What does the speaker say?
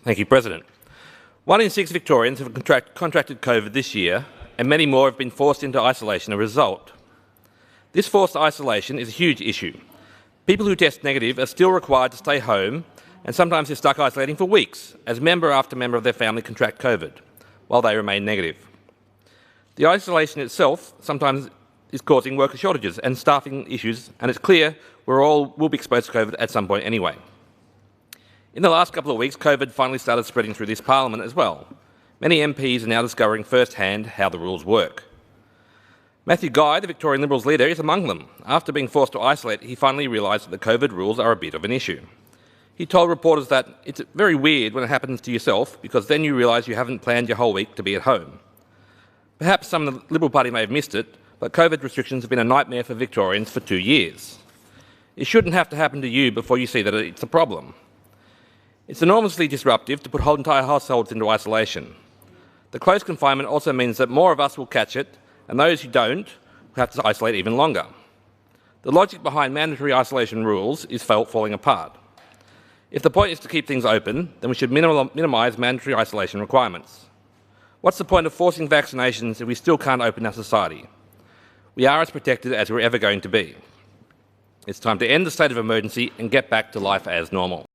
Thank you, President. 1 in 6 Victorians have contracted COVID this year, and many more have been forced into isolation as a result. This forced isolation is a huge issue. People who test negative are still required to stay home, and sometimes they're stuck isolating for weeks as member after member of their family contract COVID, while they remain negative. The isolation itself sometimes is causing worker shortages and staffing issues, and it's clear we all will be exposed to COVID at some point anyway. In the last couple of weeks, COVID finally started spreading through this parliament as well. Many MPs are now discovering firsthand how the rules work. Matthew Guy, the Victorian Liberals leader, is among them. After being forced to isolate, he finally realised that the COVID rules are a bit of an issue. He told reporters that it's very weird when it happens to yourself, because then you realise you haven't planned your whole week to be at home. Perhaps some of the Liberal Party may have missed it, but COVID restrictions have been a nightmare for Victorians for 2 years. It shouldn't have to happen to you before you see that it's a problem. It's enormously disruptive to put whole entire households into isolation. The close confinement also means that more of us will catch it, and those who don't will have to isolate even longer. The logic behind mandatory isolation rules is falling apart. If the point is to keep things open, then we should minimise mandatory isolation requirements. What's the point of forcing vaccinations if we still can't open our society? We are as protected as we're ever going to be. It's time to end the state of emergency and get back to life as normal.